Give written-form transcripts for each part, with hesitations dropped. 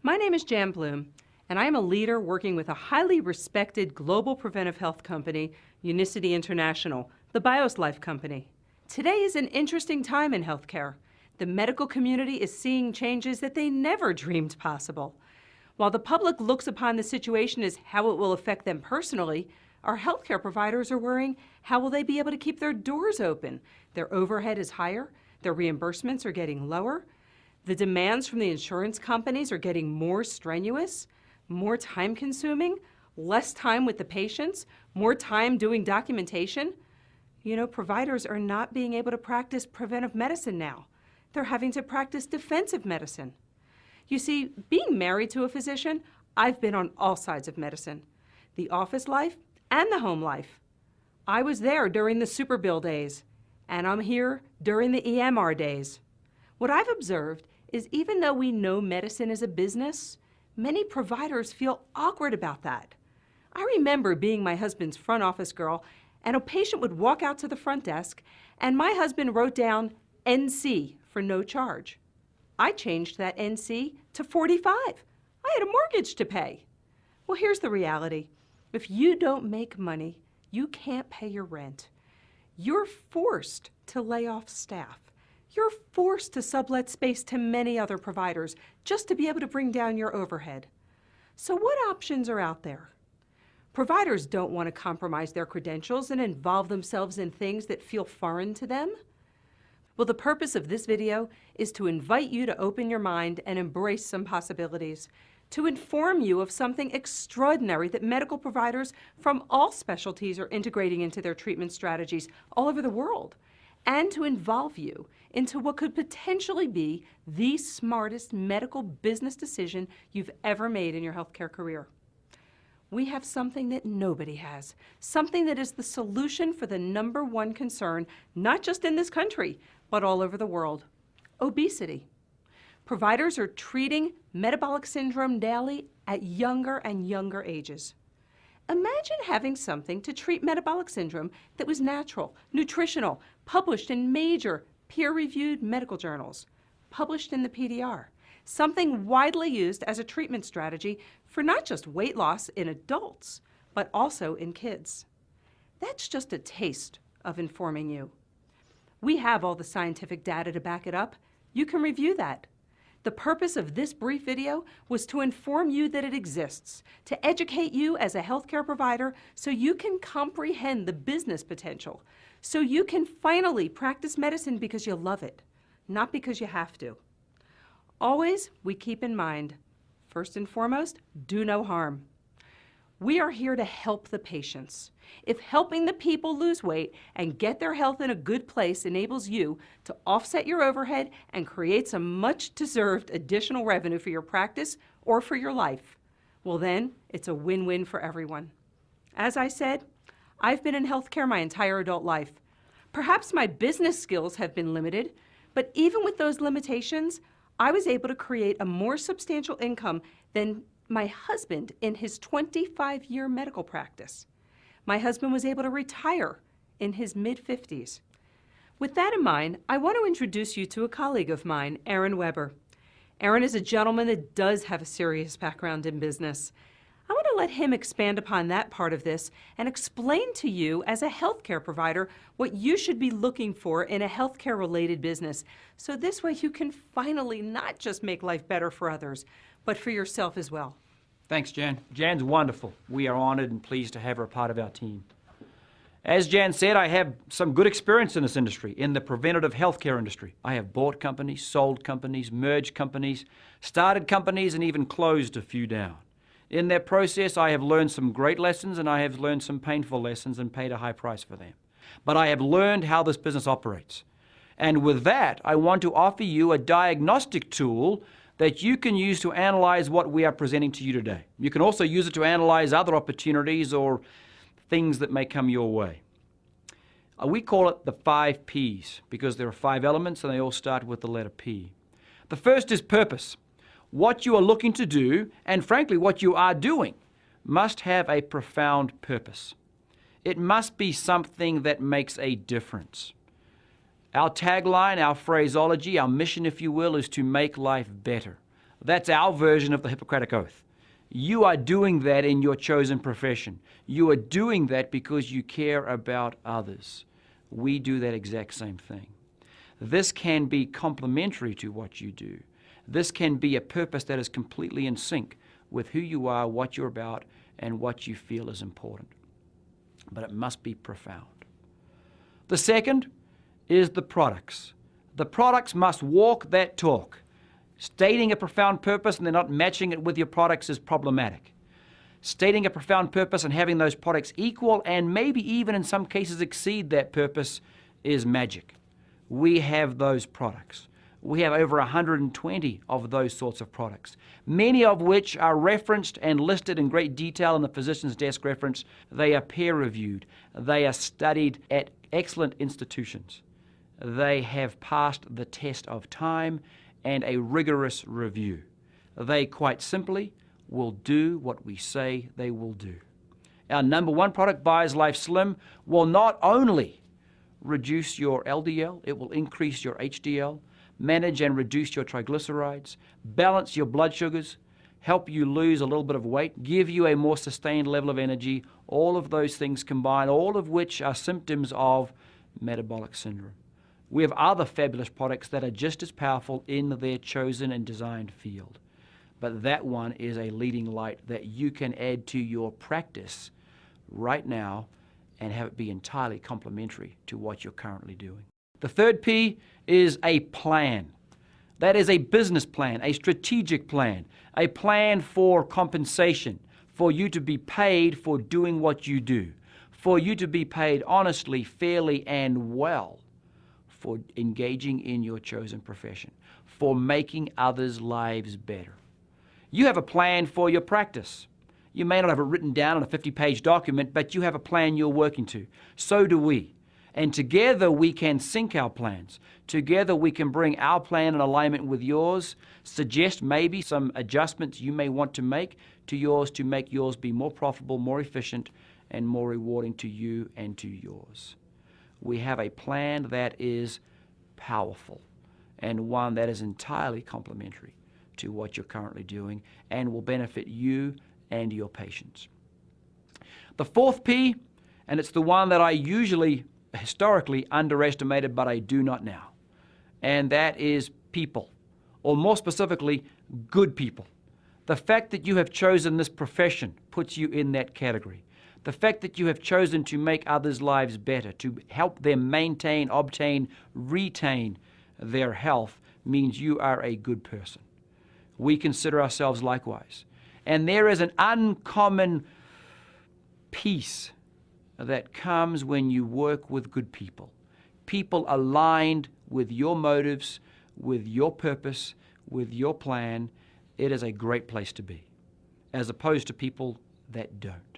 My name is Jan Bloom, and I am a leader working with a highly respected global preventive health company, Unicity International, the BioSlife company. Today is an interesting time in healthcare. The medical community is seeing changes that they never dreamed possible. While the public looks upon the situation as how it will affect them personally, our healthcare providers are worrying how will they be able to keep their doors open. Their overhead is higher, their reimbursements are getting lower, the demands from the insurance companies are getting more strenuous, more time-consuming, less time with the patients, more time doing documentation. Providers are not being able to practice preventive medicine now. They're having to practice defensive medicine. You see, being married to a physician, I've been on all sides of medicine, the office life and the home life. I was there during the super bill days, and I'm here during the EMR days. What I've observed is even though we know medicine is a business, many providers feel awkward about that. I remember being my husband's front office girl, and a patient would walk out to the front desk, and my husband wrote down NC for no charge. I changed that NC to 45. I had a mortgage to pay. Well, here's the reality. If you don't make money, you can't pay your rent. You're forced to lay off staff. You're forced to sublet space to many other providers just to be able to bring down your overhead. So what options are out there? Providers don't want to compromise their credentials and involve themselves in things that feel foreign to them. Well, the purpose of this video is to invite you to open your mind and embrace some possibilities, to inform you of something extraordinary that medical providers from all specialties are integrating into their treatment strategies all over the world, and to involve you into what could potentially be the smartest medical business decision you've ever made in your healthcare career. We have something that nobody has, something that is the solution for the #1 concern, not just in this country, but all over the world: obesity. Providers are treating metabolic syndrome daily at younger and younger ages. Imagine having something to treat metabolic syndrome that was natural, nutritional, published in major peer-reviewed medical journals, published in the PDR, something widely used as a treatment strategy for not just weight loss in adults, but also in kids. That's just a taste of informing you. We have all the scientific data to back it up. You can review that. The purpose of this brief video was to inform you that it exists, to educate you as a healthcare provider so you can comprehend the business potential, so you can finally practice medicine because you love it, not because you have to. Always, we keep in mind, first and foremost, do no harm. We are here to help the patients. If helping the people lose weight and get their health in a good place enables you to offset your overhead and create some much-deserved additional revenue for your practice or for your life, well then, it's a win-win for everyone. As I said, I've been in healthcare my entire adult life. Perhaps my business skills have been limited, but even with those limitations, I was able to create a more substantial income than my husband in his 25-year medical practice. My husband was able to retire in his mid-50s. With that in mind, I want to introduce you to a colleague of mine, Aaron Weber. Aaron is a gentleman that does have a serious background in business. I want to let him expand upon that part of this and explain to you as a healthcare provider what you should be looking for in a healthcare-related business. So this way you can finally not just make life better for others, but for yourself as well. Thanks, Jan. Jan's wonderful. We are honored and pleased to have her a part of our team. As Jan said, I have some good experience in this industry, in the preventative healthcare industry. I have bought companies, sold companies, merged companies, started companies, and even closed a few down. In that process, I have learned some great lessons and I have learned some painful lessons and paid a high price for them. But I have learned how this business operates. And with that, I want to offer you a diagnostic tool that you can use to analyze what we are presenting to you today. You can also use it to analyze other opportunities or things that may come your way. We call it the 5 Ps because there are 5 elements and they all start with the letter P. The first is purpose. What you are looking to do, and frankly what you are doing, must have a profound purpose. It must be something that makes a difference. Our tagline, our phraseology, our mission, if you will, is to make life better. That's our version of the Hippocratic Oath. You are doing that in your chosen profession. You are doing that because you care about others. We do that exact same thing. This can be complementary to what you do. This can be a purpose that is completely in sync with who you are, what you're about, and what you feel is important. But it must be profound. The second is the products. The products must walk that talk. Stating a profound purpose and then not matching it with your products is problematic. Stating a profound purpose and having those products equal and maybe even in some cases exceed that purpose is magic. We have those products. We have over 120 of those sorts of products, many of which are referenced and listed in great detail in the Physician's Desk reference. They are peer-reviewed. They are studied at excellent institutions. They have passed the test of time and a rigorous review. They quite simply will do what we say they will do. Our number one product, BioSlife Slim, will not only reduce your LDL, it will increase your HDL, manage and reduce your triglycerides, balance your blood sugars, help you lose a little bit of weight, give you a more sustained level of energy, all of those things combined, all of which are symptoms of metabolic syndrome. We have other fabulous products that are just as powerful in their chosen and designed field. But that one is a leading light that you can add to your practice right now and have it be entirely complementary to what you're currently doing. The third P is a plan. That is a business plan, a strategic plan, a plan for compensation, for you to be paid for doing what you do, for you to be paid honestly, fairly, and well for engaging in your chosen profession, for making others' lives better. You have a plan for your practice. You may not have it written down on a 50-page document, but you have a plan you're working to. So do we. And together we can sync our plans. Together we can bring our plan in alignment with yours, suggest maybe some adjustments you may want to make to yours to make yours be more profitable, more efficient, and more rewarding to you and to yours. We have a plan that is powerful and one that is entirely complementary to what you're currently doing and will benefit you and your patients. The fourth P, and it's the one that I usually historically underestimated, but I do not now, and that is people, or more specifically, good people. The fact that you have chosen this profession puts you in that category. The fact that you have chosen to make others' lives better, to help them maintain, obtain, retain their health means you are a good person. We consider ourselves likewise. And there is an uncommon peace that comes when you work with good people. People aligned with your motives, with your purpose, with your plan. It is a great place to be, as opposed to people that don't.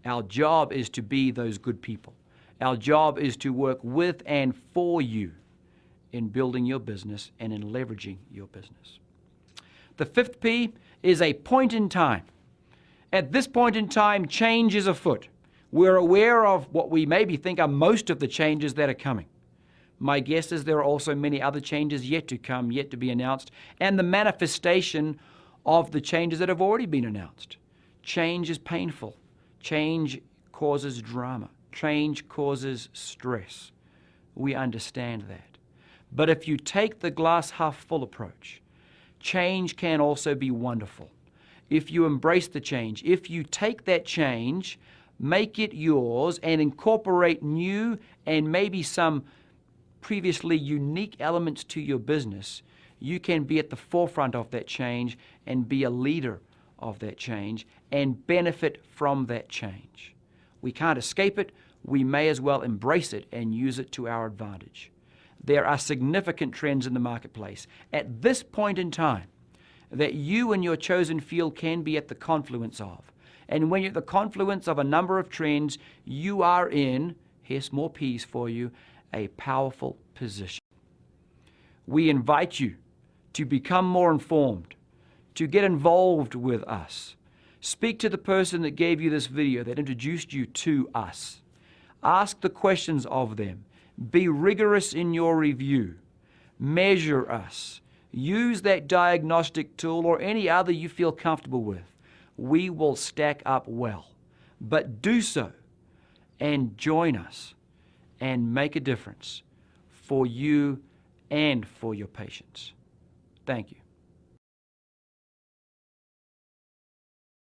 Our job is to be those good people. Our job is to work with and for you in building your business and in leveraging your business. The fifth P is a point in time. At this point in time, change is afoot. We're aware of what we maybe think are most of the changes that are coming. My guess is there are also many other changes yet to come, yet to be announced, and the manifestation of the changes that have already been announced. Change is painful. Change causes drama. Change causes stress. We understand that. But if you take the glass half full approach, change can also be wonderful. If you embrace the change, if you take that change, make it yours, and incorporate new and maybe some previously unique elements to your business, you can be at the forefront of that change and be a leader of that change and benefit from that change. We can't escape it. We may as well embrace it and use it to our advantage. There are significant trends in the marketplace at this point in time that you and your chosen field can be at the confluence of. And when you're at the confluence of a number of trends, you are in, here's more P's for you, a powerful position. We invite you to become more informed, to get involved with us. Speak to the person that gave you this video, that introduced you to us. Ask the questions of them. Be rigorous in your review. Measure us. use that diagnostic tool or any other you feel comfortable with. We will stack up well. But do so and join us and make a difference for you and for your patients. Thank you.